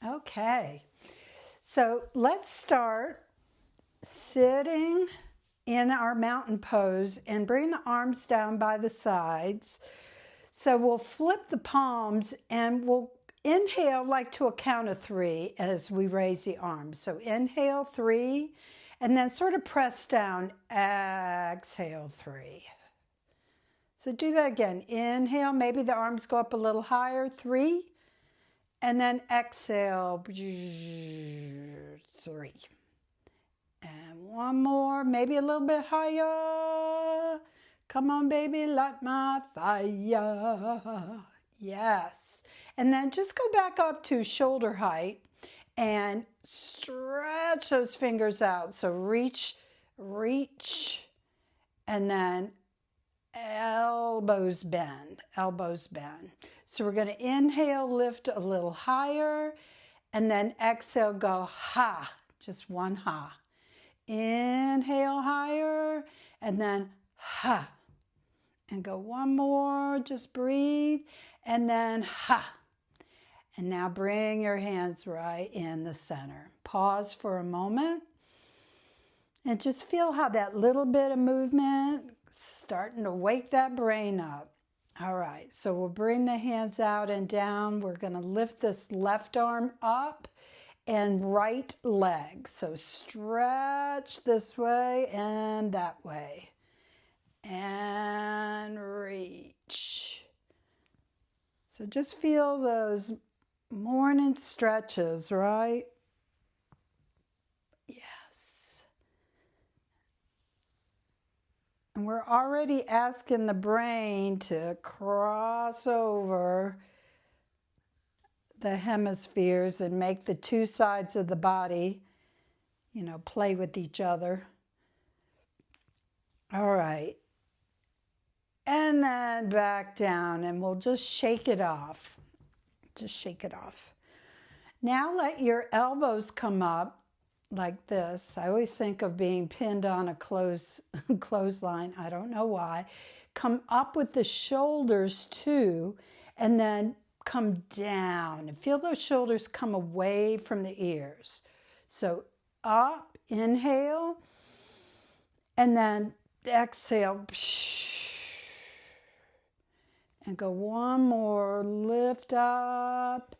Okay, so let's start sitting in our mountain pose and bring the arms down by the sides. So we'll flip the palms and we'll inhale like to a count of three as we raise the arms. So inhale 3 and then sort of press down, exhale 3. So do that again. Inhale, maybe the arms go up a little higher, 3, and then exhale, 3. And one more, maybe a little bit higher. Come on, baby, light my fire. Yes. And then just go back up to shoulder height and stretch those fingers out. So reach, reach, and then elbows bend, elbows bend. So we're going to inhale, lift a little higher, and then exhale, go ha, just one ha. Inhale higher, and then ha. And go one more, just breathe, and then ha. And now bring your hands right in the center. Pause for a moment, and just feel how that little bit of movement starting to wake that brain up. All right, so we'll bring the hands out and down. We're going to lift this left arm up and right leg. So stretch this way and that way. And reach. So just feel those morning stretches, right? Yes. And we're already asking the brain to cross over the hemispheres and make the two sides of the body, play with each other. All right. And then back down, and we'll just shake it off. Just shake it off. Now let your elbows come up like this. I always think of being pinned on a clothesline. I don't know why. Come up with the shoulders too, and then come down. And feel those shoulders come away from the ears. So up, inhale, and then exhale. And go one more, lift up,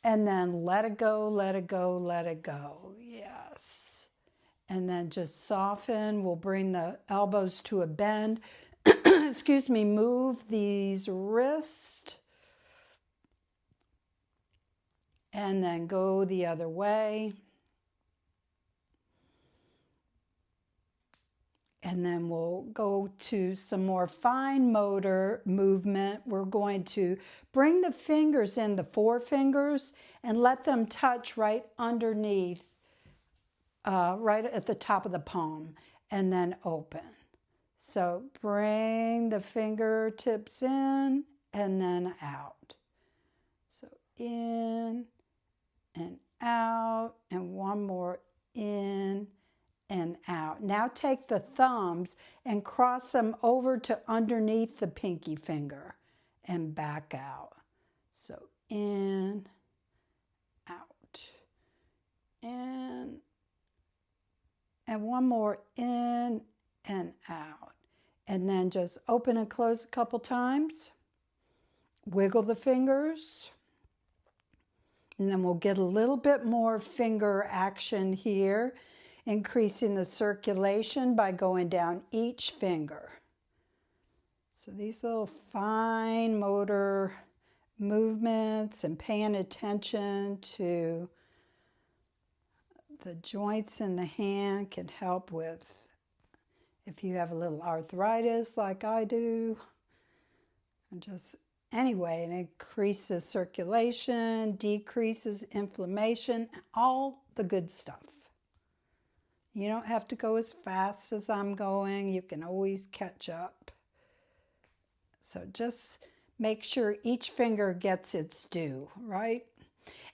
and then let it go, let it go, let it go. Yes. And then just soften. We'll bring the elbows to a bend. Excuse me, move these wrists. And then go the other way. And then we'll go to some more fine motor movement. We're going to bring the fingers in, the forefingers, and let them touch right underneath, right at the top of the palm, and then open. So bring the fingertips in and then out. So in and out, and one more in and out. Now take the thumbs and cross them over to underneath the pinky finger and back out. So in, out, in, and one more in and out. And then just open and close a couple times. Wiggle the fingers. And then we'll get a little bit more finger action here, increasing the circulation by going down each finger. So these little fine motor movements and paying attention to the joints in the hand can help with, if you have a little arthritis like I do, and just anyway, it increases circulation, decreases inflammation, all the good stuff. You don't have to go as fast as I'm going. You can always catch up. So just make sure each finger gets its due, right?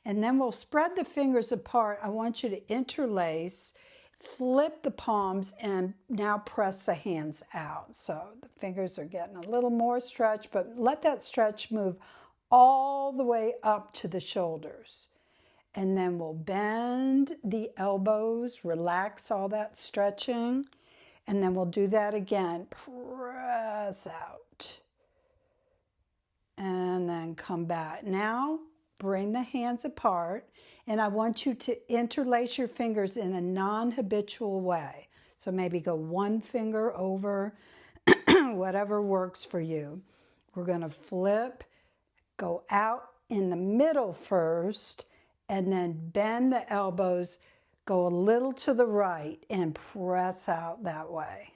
And then we'll spread the fingers apart. I want you to interlace, flip the palms, and now press the hands out. So the fingers are getting a little more stretch, but let that stretch move all the way up to the shoulders. And then we'll bend the elbows, relax all that stretching. And then we'll do that again. Press out. And then come back. Now, bring the hands apart. And I want you to interlace your fingers in a non-habitual way. So maybe go one finger over, whatever works for you. We're going to flip, go out in the middle first, and then bend the elbows, go a little to the right, and press out that way.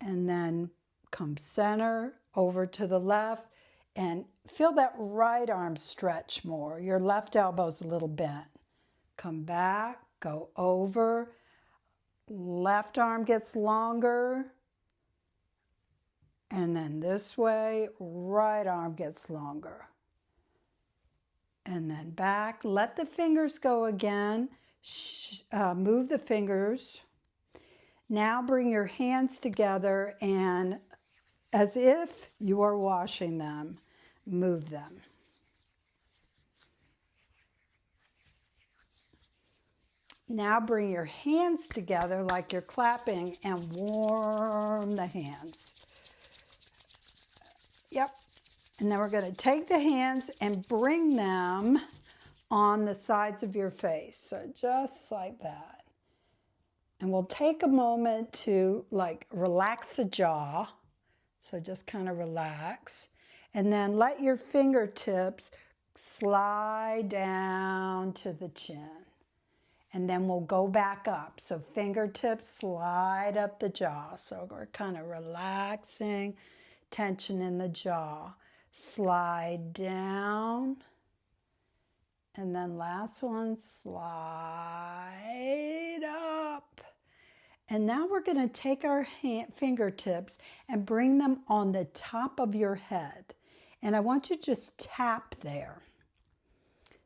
And then come center, over to the left, and feel that right arm stretch more. Your left elbow's a little bent. Come back, go over, left arm gets longer, and then this way, right arm gets longer. And then back, let the fingers go again. Move the fingers. Now bring your hands together and as if you are washing them, move them. Now bring your hands together like you're clapping and warm the hands. Yep. And then we're going to take the hands and bring them on the sides of your face. So just like that. And we'll take a moment to relax the jaw. So just kind of relax. And then let your fingertips slide down to the chin. And then we'll go back up. So fingertips slide up the jaw. So we're kind of relaxing, tension in the jaw. Slide down. And then last one, slide up. And now we're going to take our fingertips and bring them on the top of your head. And I want you to just tap there.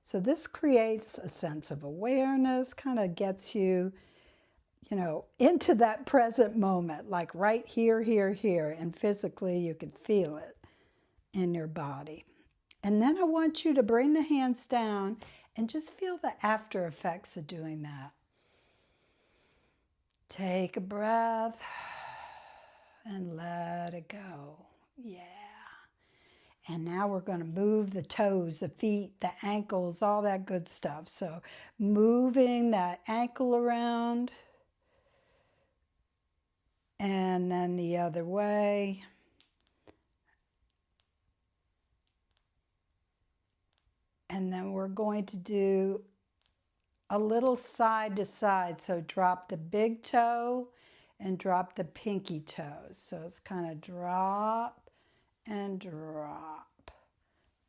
So this creates a sense of awareness, kind of gets you, into that present moment, like right here, here, here. And physically you can feel it in your body. And then I want you to bring the hands down and just feel the after effects of doing that. Take a breath and let it go. Yeah. And now we're going to move the toes, the feet, the ankles, all that good stuff. So moving that ankle around and then the other way. And then we're going to do a little side to side. So drop the big toe and drop the pinky toes. So it's kind of drop and drop.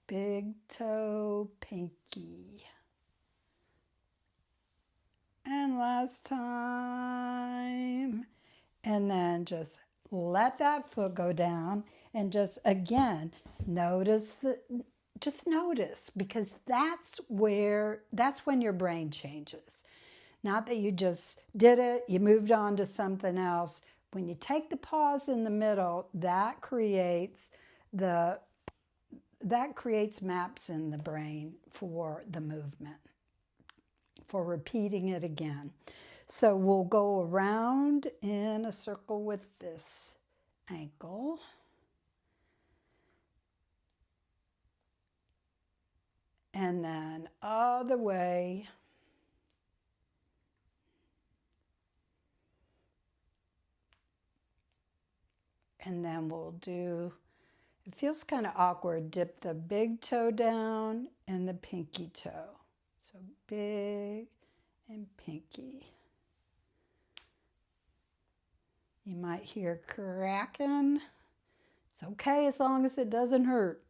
Big toe, pinky. And last time. And then just let that foot go down and just again notice just notice, because that's when your brain changes. Not that you just did it, you moved on to something else. When you take the pause in the middle, that creates maps in the brain for the movement, for repeating it again. So we'll go around in a circle with this ankle. And then other way. And then we'll do, it feels kind of awkward, dip the big toe down and the pinky toe. So big and pinky. You might hear cracking. It's okay as long as it doesn't hurt.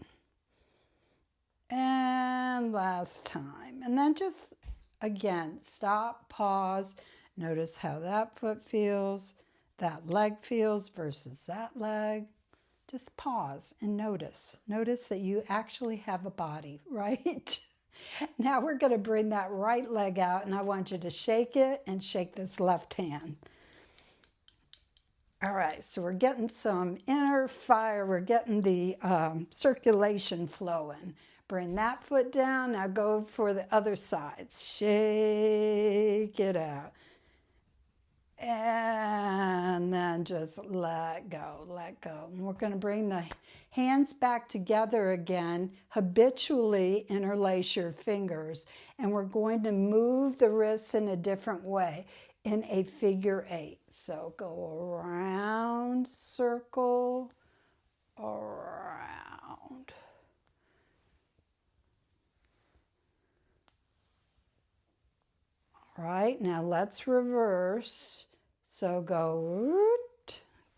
And last time. And then just, again, stop, pause. Notice how that foot feels, that leg feels versus that leg. Just pause and notice. Notice that you actually have a body, right? Now we're going to bring that right leg out, and I want you to shake it and shake this left hand. All right, so we're getting some inner fire. We're getting the circulation flowing. Bring that foot down. Now go for the other side. Shake it out. And then just let go, let go. And we're going to bring the hands back together again. Habitually interlace your fingers. And we're going to move the wrists in a different way in a figure 8. So go around, circle, around. All right, now let's reverse. So go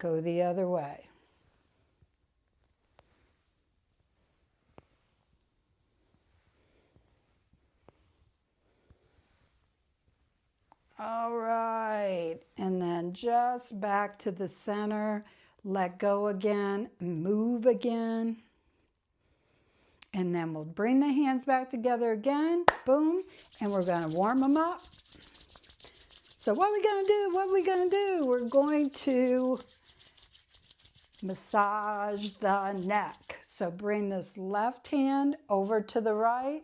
the other way. All right, and then just back to the center. Let go again, move again. And then we'll bring the hands back together again, boom, and we're gonna warm them up. So what are we gonna do? What are we gonna do? We're going to massage the neck. So bring this left hand over to the right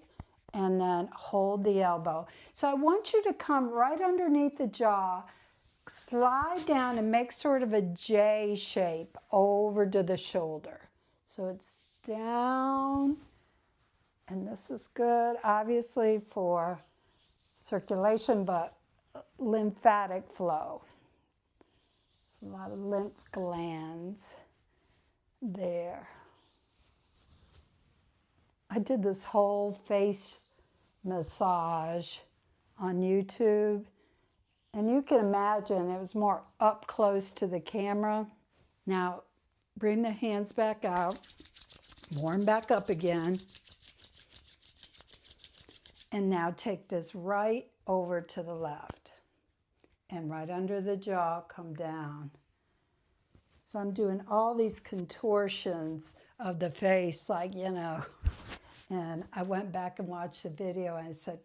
and then hold the elbow. So I want you to come right underneath the jaw, slide down and make sort of a J shape over to the shoulder. So it's down, and this is good obviously for circulation, but lymphatic flow. There's a lot of lymph glands there. I did this whole face massage on YouTube, and you can imagine it was more up close to the camera. Now bring the hands back out, warm back up again, and now take this right over to the left, and right under the jaw, come down. So I'm doing all these contortions of the face, like, you know, and I went back and watched the video and I said,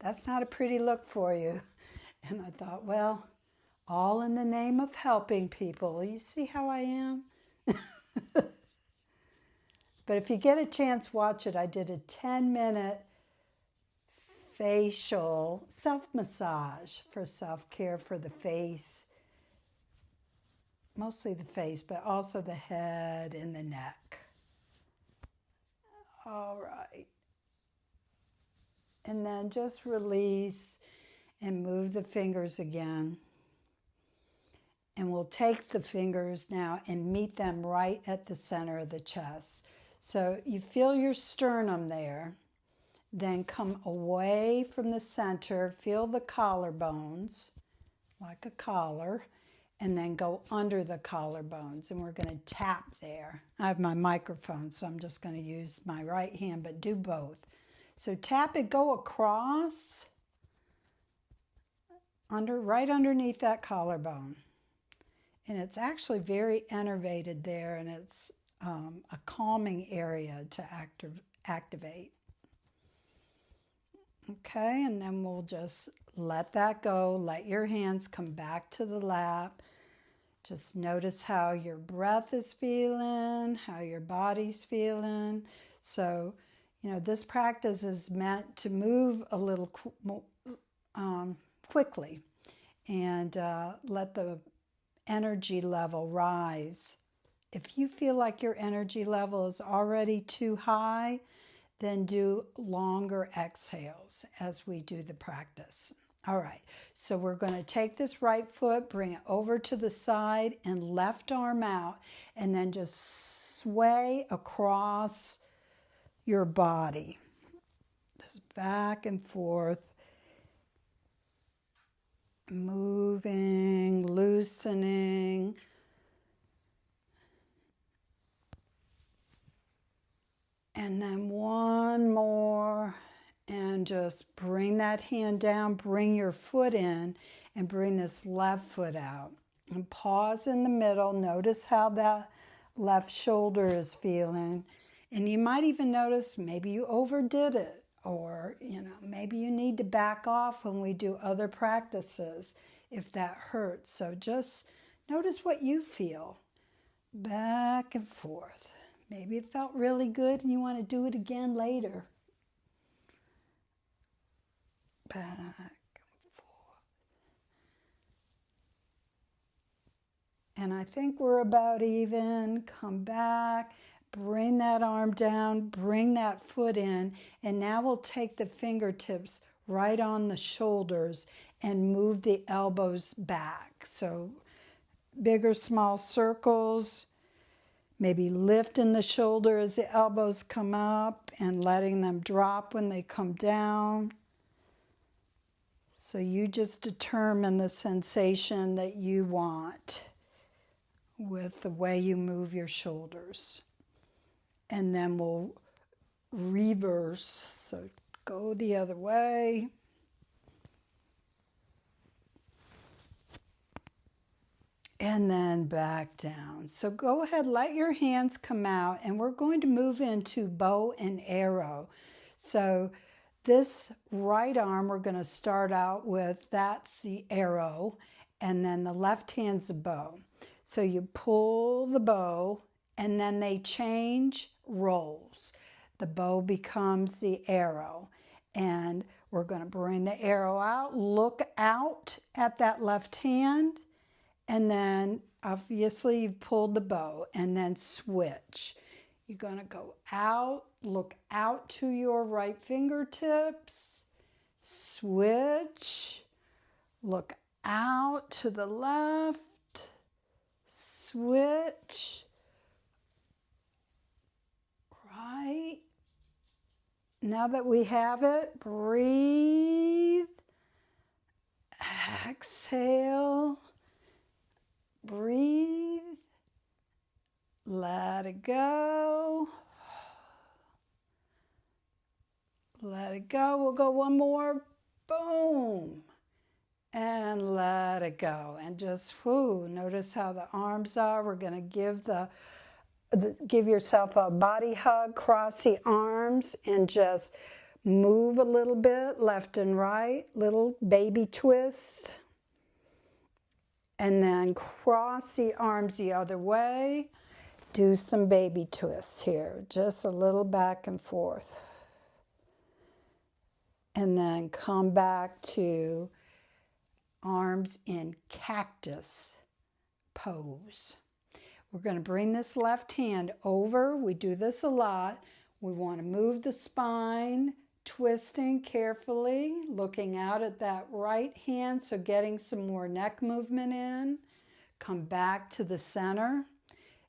that's not a pretty look for you. And I thought, well, all in the name of helping people. You see how I am? But if you get a chance, watch it. I did a 10-minute facial self-massage for self-care for the face, mostly the face, but also the head and the neck. All right. And then just release and move the fingers again. And we'll take the fingers now and meet them right at the center of the chest. So you feel your sternum there. Then come away from the center, feel the collarbones, like a collar, and then go under the collarbones. And we're going to tap there. I have my microphone, so I'm just going to use my right hand, but do both. So tap it, go across, right underneath that collarbone. And it's actually very innervated there, and it's a calming area to activate. Okay, and then we'll just let that go. Let your hands come back to the lap. Just notice how your breath is feeling, how your body's feeling. So, you know, this practice is meant to move a little quickly and let the energy level rise. If you feel like your energy level is already too high, then do longer exhales as we do the practice. All right, so we're going to take this right foot, bring it over to the side and left arm out, and then just sway across your body. Just back and forth, moving, loosening. And then one more, and just bring that hand down, bring your foot in, and bring this left foot out. And pause in the middle, notice how that left shoulder is feeling. And you might even notice maybe you overdid it, or maybe you need to back off when we do other practices if that hurts. So just notice what you feel. Back and forth, Maybe it felt really good and you want to do it again later. Back and forth. And I think we're about even. Come back, bring that arm down, bring that foot in, and now we'll take the fingertips right on the shoulders and move the elbows back. So big or small circles, maybe lifting the shoulder as the elbows come up and letting them drop when they come down. So you just determine the sensation that you want with the way you move your shoulders. And then we'll reverse, so go the other way. And then back down. So go ahead, let your hands come out, and we're going to move into bow and arrow. So this right arm, we're going to start out with, that's the arrow, and then the left hand's a bow. So you pull the bow, and then they change roles. The bow becomes the arrow, and we're going to bring the arrow out, look out at that left hand, and then obviously you've pulled the bow, and then switch. You're going to go out, look out to your right fingertips, switch, look out to the left, switch, right. Now that we have it, breathe, exhale, breathe, let it go, let it go. We'll go one more, boom, and let it go. And just, notice how the arms are. We're going to give yourself a body hug, cross the arms, and just move a little bit left and right, little baby twists. And then cross the arms the other way. Do some baby twists here, just a little back and forth. And then come back to arms in cactus pose. We're going to bring this left hand over. We do this a lot. We want to move the spine, twisting carefully, looking out at that right hand, so getting some more neck movement in. Come back to the center.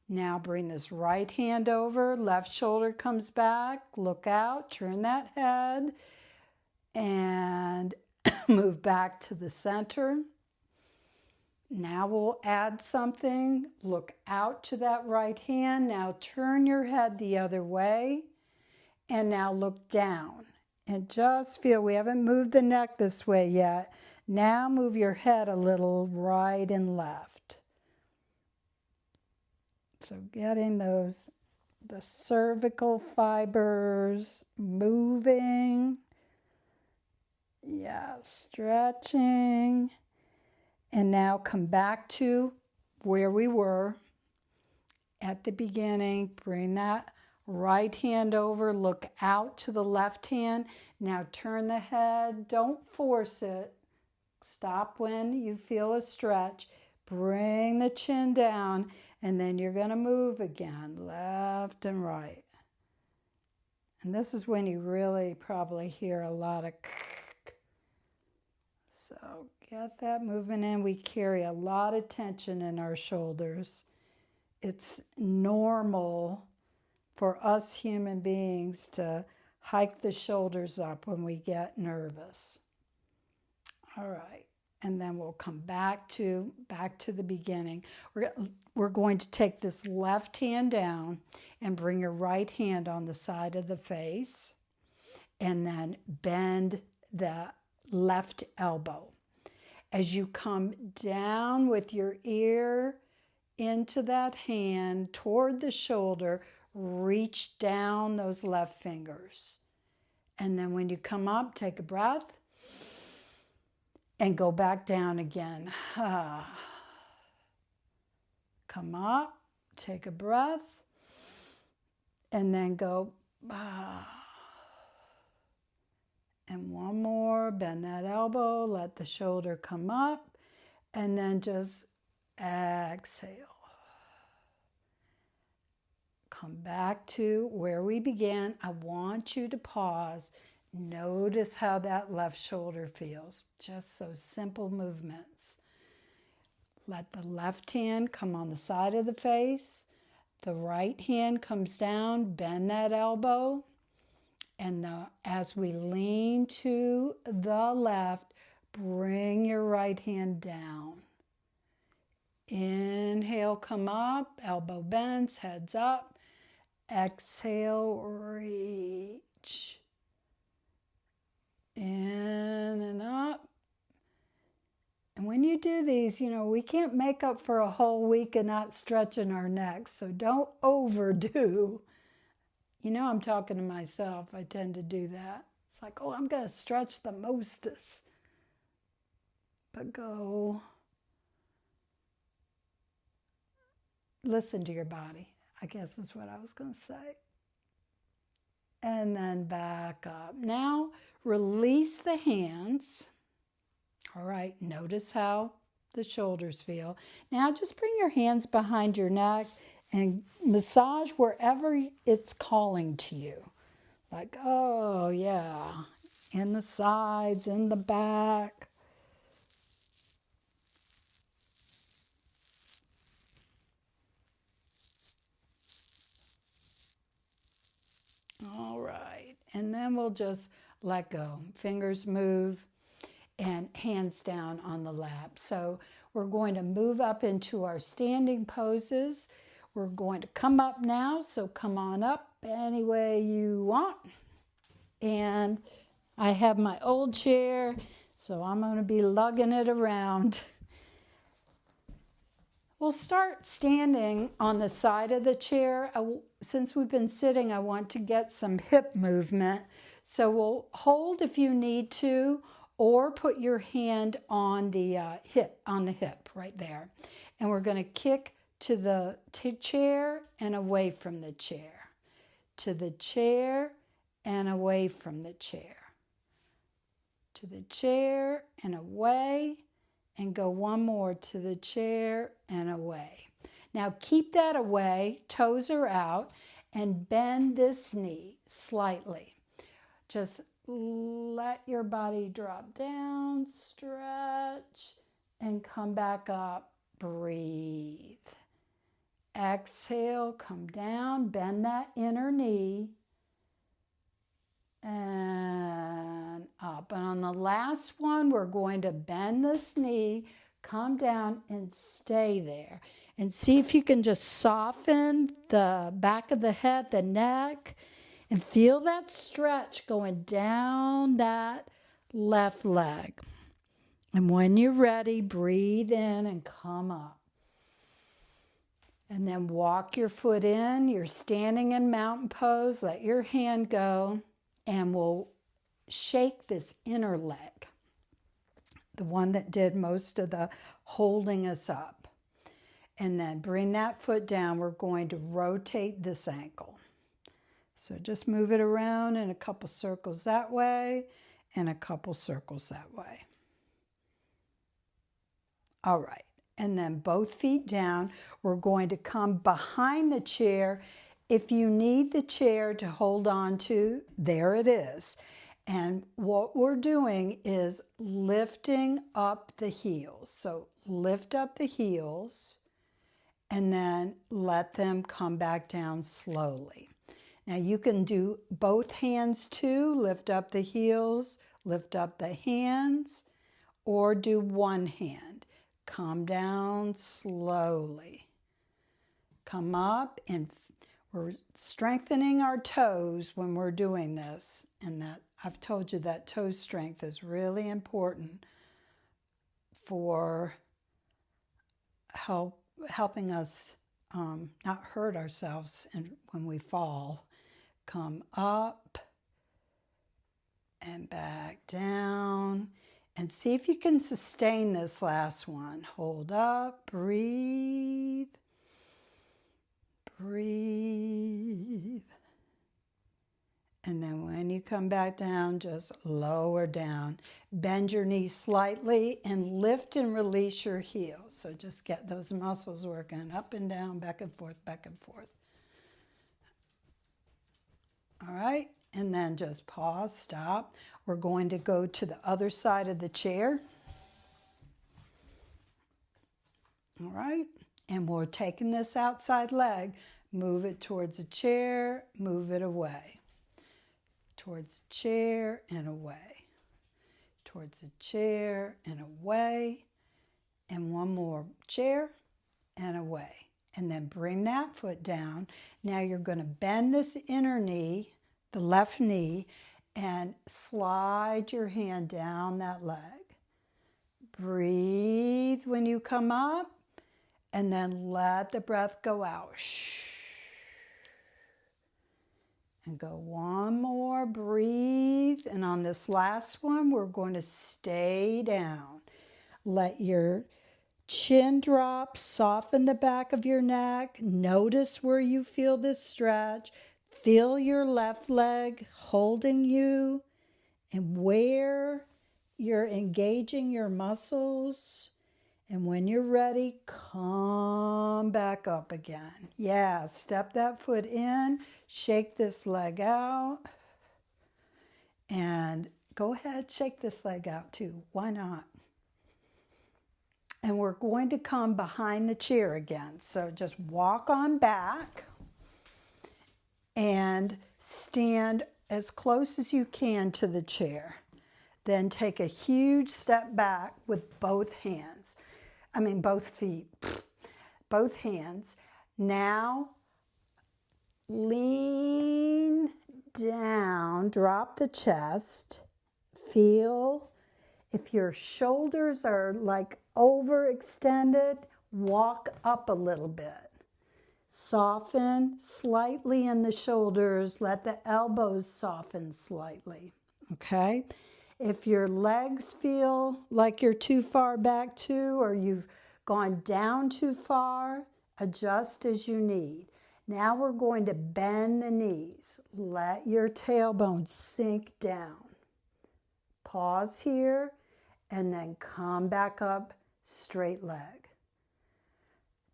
Now bring this right hand over, left shoulder comes back, look out, turn that head, and move back to the center. Now we'll add something. Look out to that right hand. Now turn your head the other way. And now look down. And just feel, we haven't moved the neck this way yet. Now move your head a little right and left. So getting the cervical fibers moving. Yeah, stretching. And now come back to where we were at the beginning. Bring that right hand over, look out to the left hand. Now turn the head, don't force it. Stop when you feel a stretch. Bring the chin down, and then you're going to move again, left and right. And this is when you really probably hear a lot of so get that movement in. We carry a lot of tension in our shoulders. It's normal for us human beings to hike the shoulders up when we get nervous. All right, and then we'll come back to the beginning. We're going to take this left hand down and bring your right hand on the side of the face, and then bend the left elbow. As you come down with your ear into that hand toward the shoulder, reach down those left fingers. And then when you come up, take a breath and go back down again. Come up, take a breath, and then go, ah. And one more, bend that elbow, let the shoulder come up, and then just exhale. Come back to where we began. I want you to pause. Notice how that left shoulder feels. Just those simple movements. Let the left hand come on the side of the face. The right hand comes down, bend that elbow. And as we lean to the left, bring your right hand down. Inhale, come up, elbow bends, heads up. Exhale, reach. In and up. And when you do these, we can't make up for a whole week of not stretching our necks, so don't overdo. I'm talking to myself. I tend to do that. It's like, oh, I'm going to stretch the mostest. But go. Listen to your body, I guess is what I was going to say. And then back up. Now, release the hands. All right, notice how the shoulders feel. Now, just bring your hands behind your neck and massage wherever it's calling to you. Like, oh, yeah, in the sides, in the back. All right, and then we'll just let go. Fingers move and hands down on the lap. So we're going to move up into our standing poses. We're going to come up now, so come on up any way you want. And I have my old chair, so I'm going to be lugging it around. We'll start standing on the side of the chair. Since we've been sitting, I want to get some hip movement. So we'll hold if you need to, or put your hand on the hip right there. And we're going to kick to the chair and away from the chair. To the chair and away from the chair. To the chair and away. And go one more to the chair and away. Now keep that away, toes are out, and bend this knee slightly. Just let your body drop down, stretch, and come back up. Breathe. Exhale, come down, bend that inner knee, and up. And on the last one, we're going to bend this knee, come down, and stay there. And see if you can just soften the back of the head, the neck, and feel that stretch going down that left leg. And when you're ready, breathe in and come up. And then walk your foot in. You're standing in mountain pose. Let your hand go. And we'll shake this inner leg, the one that did most of the holding us up. And then bring that foot down. We're going to rotate this ankle. So just move it around in a couple circles that way and a couple circles that way. All right. And then both feet down. We're going to come behind the chair. If you need the chair to hold on to, there it is. And what we're doing is lifting up the heels. So lift up the heels and then let them come back down slowly. Now you can do both hands too. Lift up the heels, lift up the hands, or do one hand. Come down slowly. Come up, and we're strengthening our toes when we're doing this. And that I've told you that toe strength is really important for helping us not hurt ourselves when we fall. Come up and back down. And see if you can sustain this last one. Hold up, breathe, breathe. And then when you come back down, just lower down. Bend your knees slightly and lift and release your heels. So just get those muscles working up and down, back and forth, back and forth. All right, and then just pause, stop. We're going to go to the other side of the chair. All right, and we're taking this outside leg, move it towards the chair, move it away. Towards the chair and away. Towards the chair and away. And one more, chair and away. And then bring that foot down. Now you're going to bend this inner knee, the left knee, and slide your hand down that leg. Breathe when you come up, and then let the breath go out. And go one more, breathe. And on this last one, we're going to stay down. Let your chin drop, soften the back of your neck. Notice where you feel this stretch. Feel your left leg holding you and where you're engaging your muscles. And when you're ready, come back up again. Yeah, step that foot in, shake this leg out, and go ahead, shake this leg out too. Why not? And we're going to come behind the chair again. So just walk on back and stand as close as you can to the chair. Then take a huge step back with both hands. Both feet, both hands. Now, lean down, drop the chest. Feel if your shoulders are like overextended, walk up a little bit. Soften slightly in the shoulders. Let the elbows soften slightly, okay? If your legs feel like you're too far back too, or you've gone down too far, adjust as you need. Now we're going to bend the knees. Let your tailbone sink down. Pause here, and then come back up, straight leg.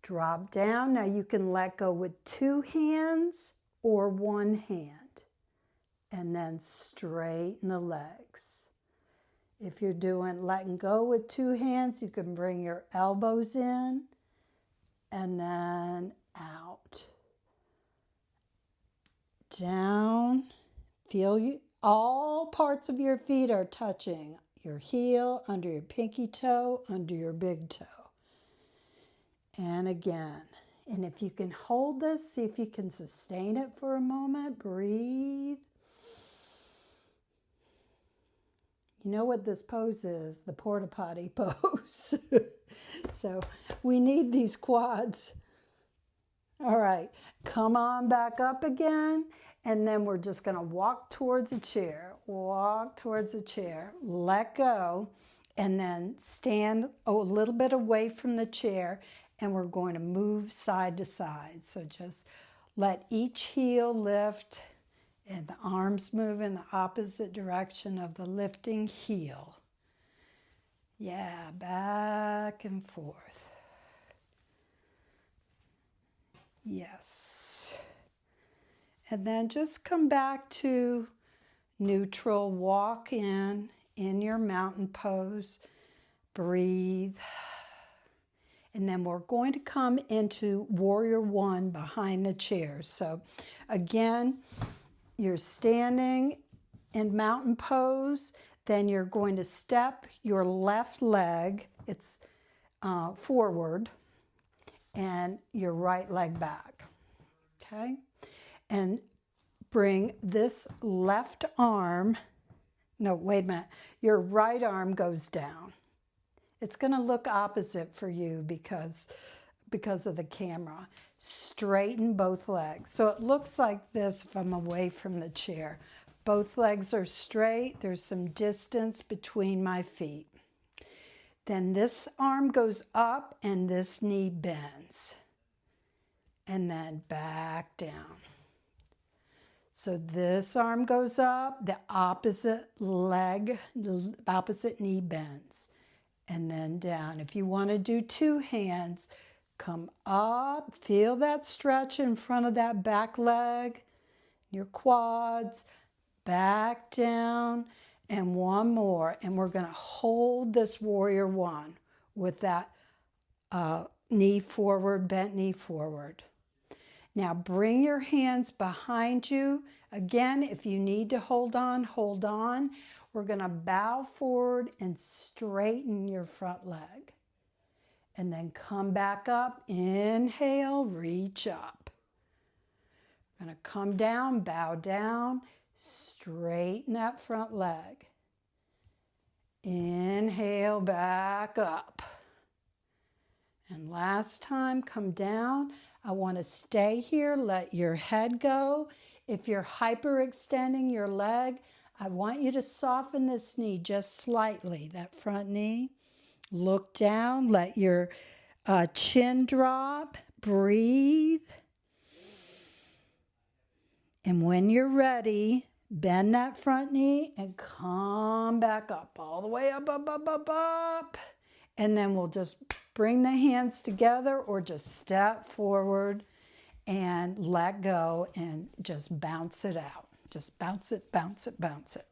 Drop down. Now you can let go with two hands or one hand, and then straighten the legs. If you're doing letting go with two hands, you can bring your elbows in and then out. Down. Feel you. All parts of your feet are touching. Your heel, under your pinky toe, under your big toe. And again. And if you can hold this, see if you can sustain it for a moment. Breathe. You know what this pose is? The porta potty pose. So we need these quads. All right, come on back up again. And then we're just going to walk towards a chair. Walk towards a chair. Let go. And then stand a little bit away from the chair. And we're going to move side to side. So just let each heel lift. And the arms move in the opposite direction of the lifting heel. Yeah, back and forth. Yes. And then just come back to neutral. Walk in your mountain pose. Breathe. And then we're going to come into Warrior One behind the chair. So again, you're standing in mountain pose, then you're going to step your left leg, it's forward, and your right leg back, okay? And bring this left arm, no, wait a minute, your right arm goes down. It's going to look opposite for you because of the camera. Straighten both legs. So it looks like this if I'm away from the chair. Both legs are straight. There's some distance between my feet. Then this arm goes up and this knee bends. And then back down. So this arm goes up, the opposite leg, the opposite knee bends, and then down. If you want to do two hands, come up, feel that stretch in front of that back leg, your quads, back down, and one more. And we're going to hold this warrior one with that knee forward, bent knee forward. Now bring your hands behind you. Again, if you need to hold on, hold on. We're going to bow forward and straighten your front leg. And then come back up. Inhale, reach up. We're going to come down, bow down, straighten that front leg. Inhale, back up. And last time, come down. I want to stay here. Let your head go. If you're hyperextending your leg, I want you to soften this knee just slightly, that front knee. Look down. Let your chin drop. Breathe. And when you're ready, bend that front knee and come back up. All the way up, up, up, up, up. And then we'll just bring the hands together or just step forward and let go and just bounce it out. Just bounce it, bounce it, bounce it.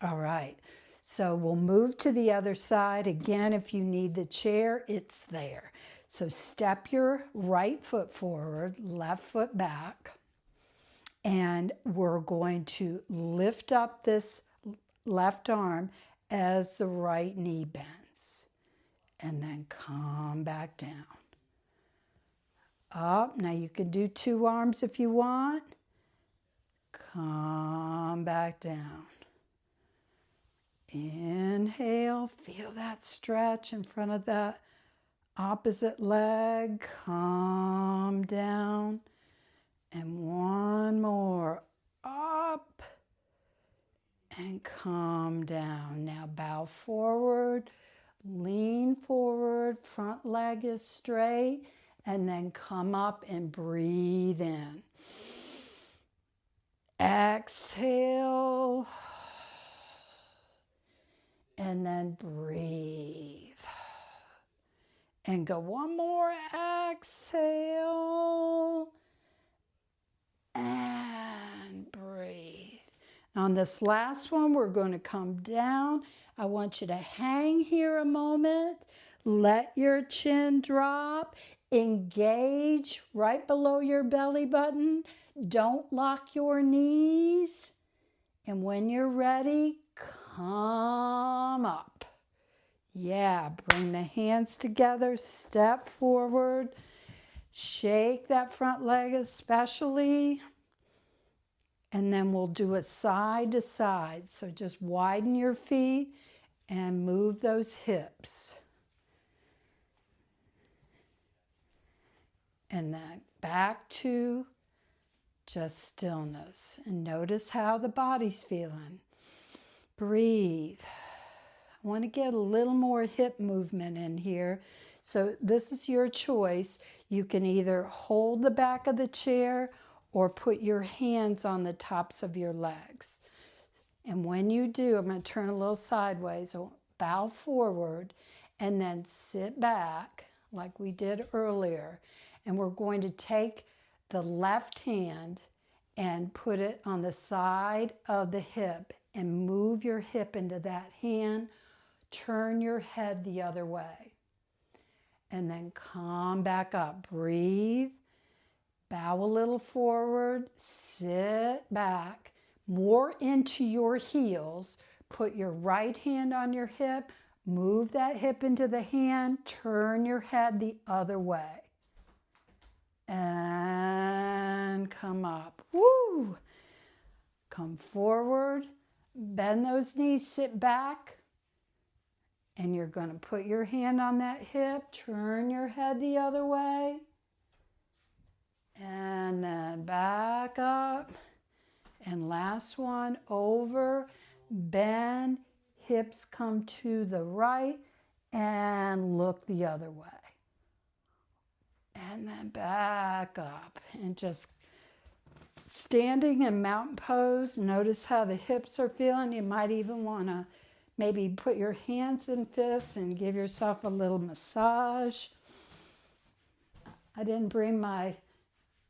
All right. So we'll move to the other side. Again, if you need the chair, it's there. So step your right foot forward, left foot back. And we're going to lift up this left arm as the right knee bends. And then come back down. Up. Now you can do two arms if you want. Come back down. Inhale. Feel that stretch in front of that opposite leg. Come down. And one more. Up. And come down. Now bow forward. Lean forward. Front leg is straight. And then come up and breathe in. Exhale. And then breathe. And go one more. Exhale. And breathe. On this last one, we're going to come down. I want you to hang here a moment. Let your chin drop. Engage right below your belly button. Don't lock your knees. And when you're ready, come up. Yeah, bring the hands together. Step forward. Shake that front leg especially. And then we'll do a side to side. So just widen your feet and move those hips. And then back to just stillness. And notice how the body's feeling. Breathe. I want to get a little more hip movement in here. So this is your choice. You can either hold the back of the chair or put your hands on the tops of your legs. And when you do, I'm going to turn a little sideways. So bow forward and then sit back like we did earlier. And we're going to take the left hand and put it on the side of the hip and move your hip into that hand. Turn your head the other way. And then come back up. Breathe. Bow a little forward. Sit back. More into your heels. Put your right hand on your hip. Move that hip into the hand. Turn your head the other way. And come up. Woo! Come forward. Bend those knees. Sit back. And you're going to put your hand on that hip. Turn your head the other way. And then back up. And last one. Over. Bend. Hips come to the right. And look the other way. And then back up. And just Standing in mountain pose, notice how the hips are feeling. You might even want to maybe put your hands in fists and give yourself a little massage. I didn't bring my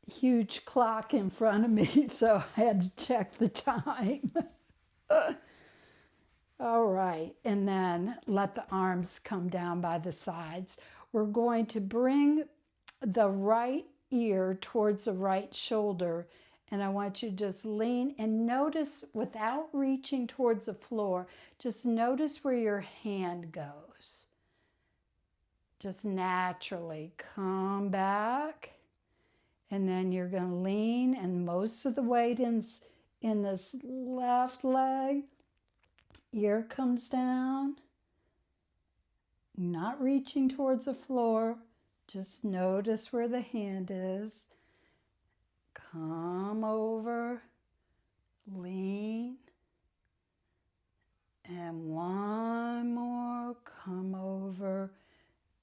huge clock in front of me, so I had to check the time. All right, and then let the arms come down by the sides. We're going to bring the right ear towards the right shoulder, and I want you to just lean and notice without reaching towards the floor, just notice where your hand goes. Just naturally come back, and then you're going to lean, and most of the weight in this left leg. Ear comes down, not reaching towards the floor. Just notice where the hand is. Come over, lean, and one more. Come over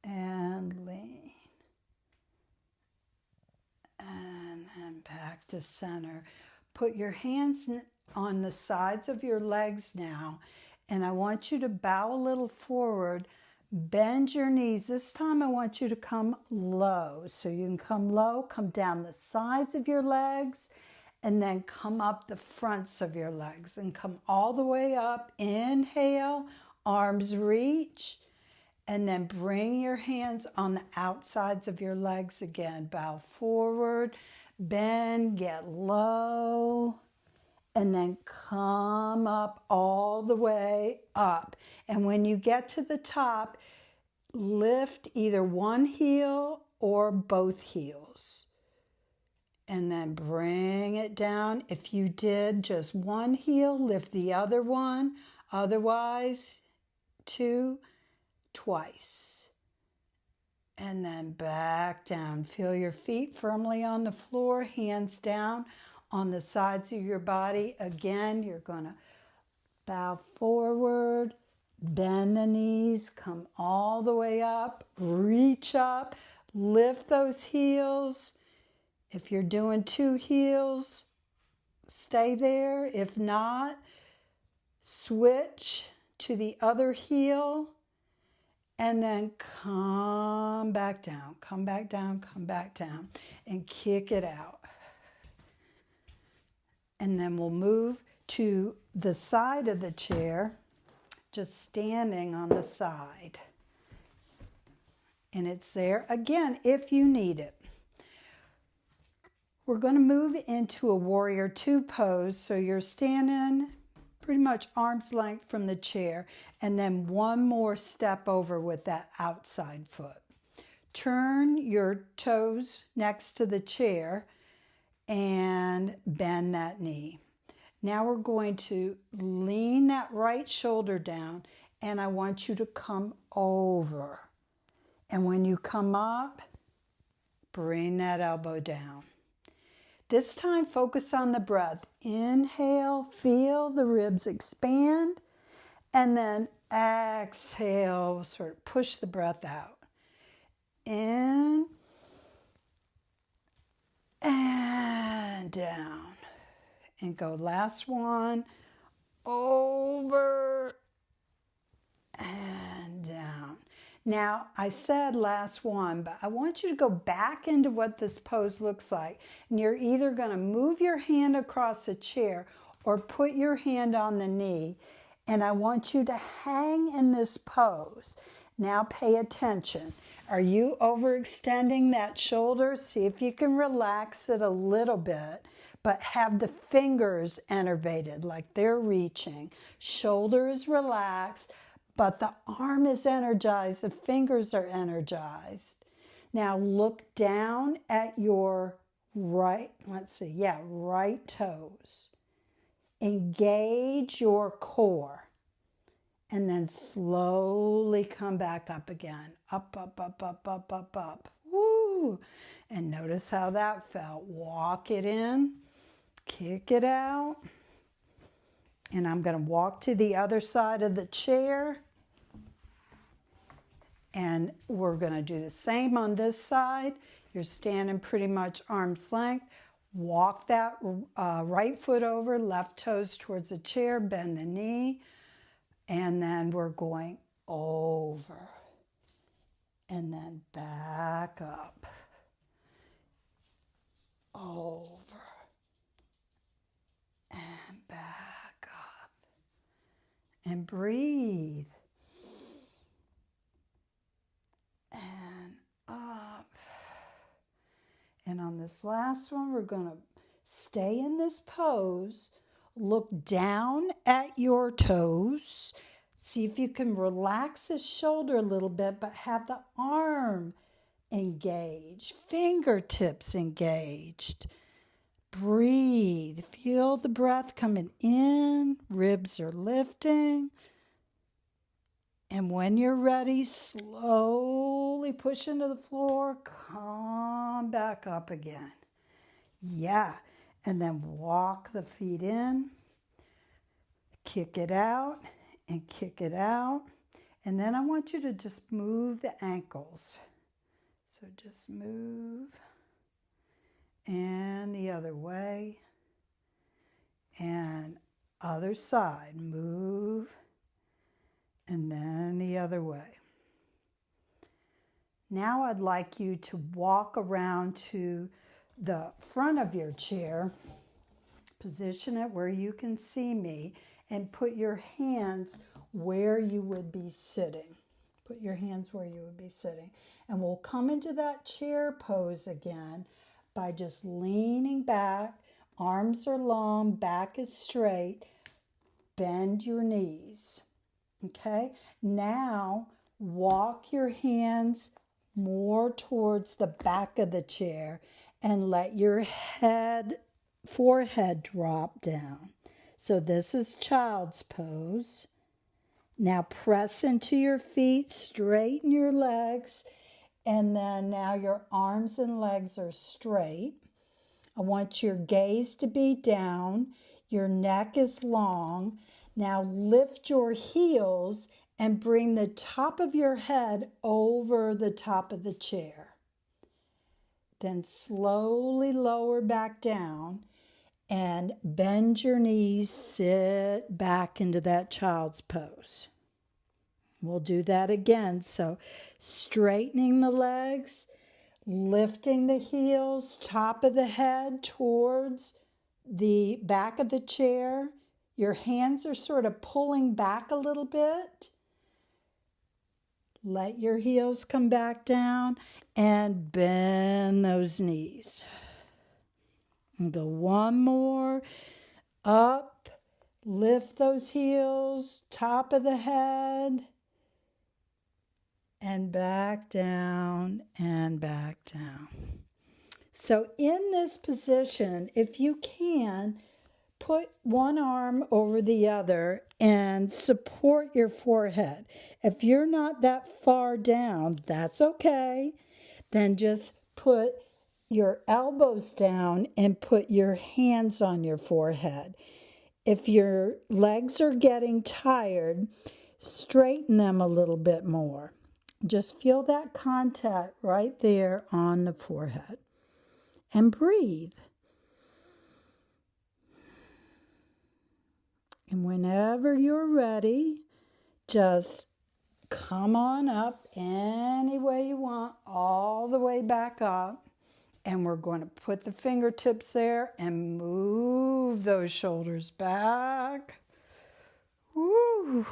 and lean. And then back to center. Put your hands on the sides of your legs now, and I want you to bow a little forward. Bend your knees. This time I want you to come low. So you can come low, come down the sides of your legs, and then come up the fronts of your legs and come all the way up. Inhale, arms reach, and then bring your hands on the outsides of your legs again. Bow forward, bend, get low, and then come up all the way up. And when you get to the top, lift either one heel or both heels. And then bring it down. If you did just one heel, lift the other one. Otherwise, two, twice. And then back down. Feel your feet firmly on the floor, hands down on the sides of your body. Again, you're going to bow forward, bend the knees, come all the way up, reach up, lift those heels. If you're doing two heels, stay there. If not, switch to the other heel and then come back down, come back down, come back down, and kick it out. And then we'll move to the side of the chair, just standing on the side. And it's there again if you need it. We're going to move into a warrior two pose. So you're standing pretty much arm's length from the chair, and then one more step over with that outside foot. Turn your toes next to the chair and bend that knee. Now we're going to lean that right shoulder down, and I want you to come over. And when you come up, bring that elbow down. This time, focus on the breath. Inhale, feel the ribs expand, and then exhale, sort of push the breath out. In and down. And go last one, over and down. Now, I said last one, but I want you to go back into what this pose looks like. And you're either going to move your hand across the chair or put your hand on the knee. And I want you to hang in this pose. Now pay attention. Are you overextending that shoulder? See if you can relax it a little bit, but have the fingers innervated like they're reaching. Shoulder is relaxed, but the arm is energized. The fingers are energized. Now look down at your right toes. Engage your core. And then slowly come back up again. Up, up, up, up, up, up, up. Woo! And notice how that felt. Walk it in, kick it out. And I'm going to walk to the other side of the chair. And we're going to do the same on this side. You're standing pretty much arm's length. Walk that right foot over, left toes towards the chair, bend the knee, and then we're going over and then back up, over and back up, and breathe, and up. And on this last one, we're going to stay in this pose. Look down at your toes. See if you can relax the shoulder a little bit, but have the arm engaged, fingertips engaged. Breathe. Feel the breath coming in. Ribs are lifting. And when you're ready, slowly push into the floor. Come back up again. Yeah. And then walk the feet in. Kick it out and kick it out. And then I want you to just move the ankles. So just move. And the other way. And other side. Move. And then the other way. Now I'd like you to walk around to the front of your chair, position it where you can see me, and put your hands where you would be sitting. Put your hands where you would be sitting. And we'll come into that chair pose again by just leaning back. Arms are long, back is straight. Bend your knees. Okay, now walk your hands more towards the back of the chair and let your forehead drop down. So this is child's pose. Now press into your feet, straighten your legs, and then now your arms and legs are straight. I want your gaze to be down. Your neck is long. Now lift your heels and bring the top of your head over the top of the chair. Then slowly lower back down and bend your knees, sit back into that child's pose. We'll do that again. So straightening the legs, lifting the heels, top of the head towards the back of the chair. Your hands are sort of pulling back a little bit. Let your heels come back down and bend those knees. And go one more. Up, lift those heels, top of the head, and back down and back down. So in this position, if you can, put one arm over the other and support your forehead. If you're not that far down, that's okay. Then just put your elbows down and put your hands on your forehead. If your legs are getting tired, straighten them a little bit more. Just feel that contact right there on the forehead. And breathe. And whenever you're ready, just come on up any way you want, all the way back up. And we're going to put the fingertips there and move those shoulders back. Woo!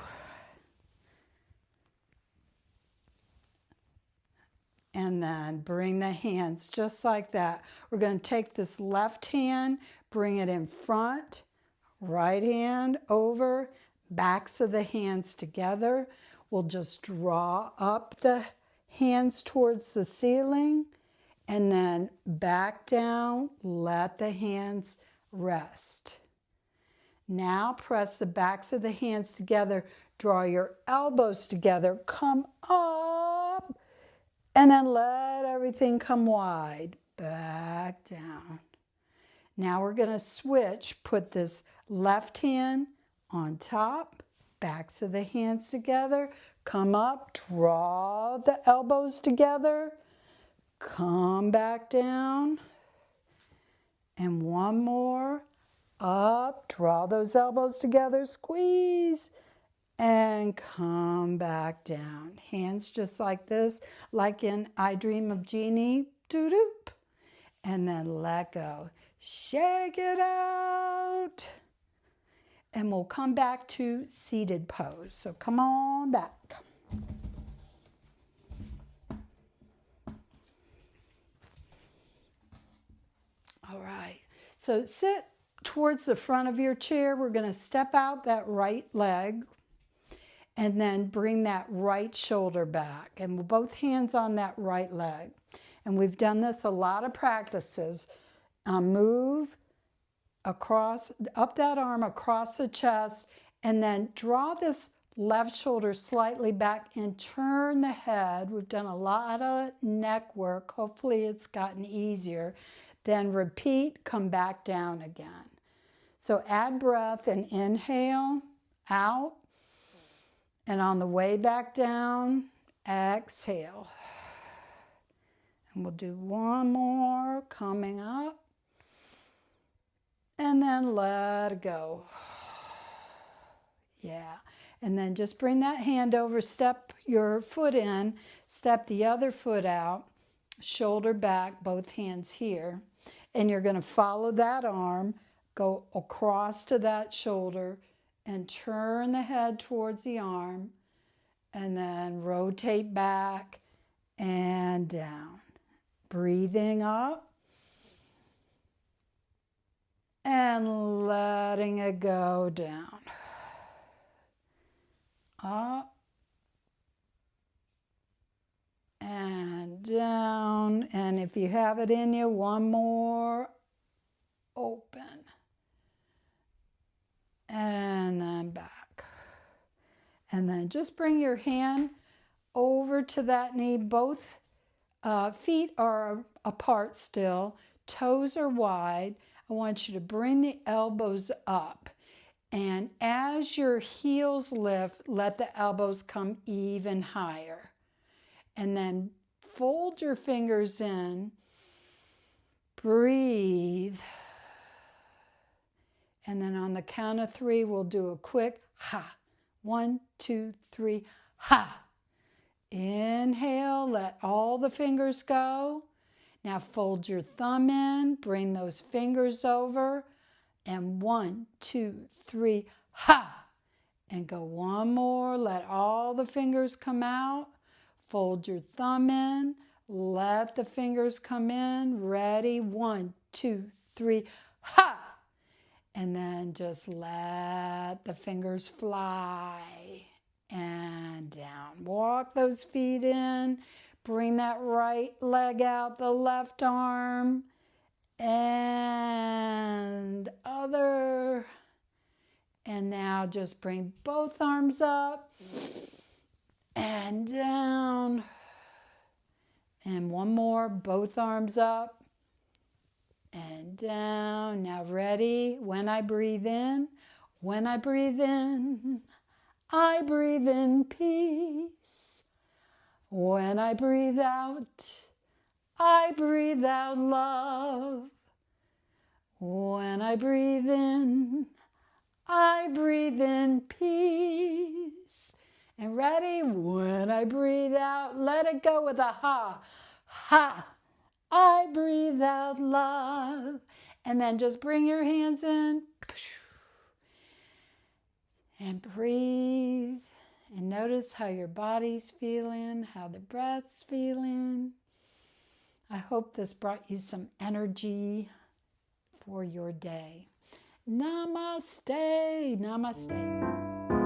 And then bring the hands just like that. We're going to take this left hand, bring it in front. Right hand over, backs of the hands together. We'll just draw up the hands towards the ceiling and then back down, let the hands rest. Now press the backs of the hands together, draw your elbows together, come up, and then let everything come wide, back down. Now we're going to switch, put this left hand on top, backs of the hands together, come up, draw the elbows together, come back down, And one more. Up, draw those elbows together, squeeze, and come back down. Hands just like this, like in I Dream of Jeannie. Doo-doop. And then let go. Shake it out. And we'll come back to seated pose. So come on back. All right. So sit towards the front of your chair. We're going to step out that right leg and then bring that right shoulder back. And both hands on that right leg. And we've done this a lot of practices. Move across, up that arm across the chest, and then draw this left shoulder slightly back and turn the head. We've done a lot of neck work. Hopefully it's gotten easier. Then repeat, come back down again. So add breath and inhale out. And on the way back down, exhale. And we'll do one more coming up. And then let go. Yeah. And then just bring that hand over, step your foot in, step the other foot out, shoulder back, both hands here. And you're going to follow that arm, go across to that shoulder, and turn the head towards the arm, and then rotate back and down. Breathing up. And letting it go down. Up. And down. And if you have it in you, one more. Open. And then back. And then just bring your hand over to that knee. Both feet are apart still. Toes are wide. I want you to bring the elbows up. And as your heels lift, let the elbows come even higher. And then fold your fingers in. Breathe. And then on the count of 3, we'll do a quick ha. 1, 2, 3, ha. Inhale, let all the fingers go. Now fold your thumb in, bring those fingers over, and 1, 2, 3, ha! And go one more, let all the fingers come out. Fold your thumb in, let the fingers come in. Ready? 1, 2, 3, ha! And then just let the fingers fly and down. Walk those feet in. Bring that right leg out, the left arm, and other. And now just bring both arms up and down. And one more, both arms up and down. Now ready? When I breathe in, I breathe in peace. When I breathe out love. When I breathe in peace. And ready? When I breathe out, let it go with a ha. Ha. I breathe out love. And then just bring your hands in. And breathe. And notice how your body's feeling, how the breath's feeling. I hope this brought you some energy for your day. Namaste. Namaste.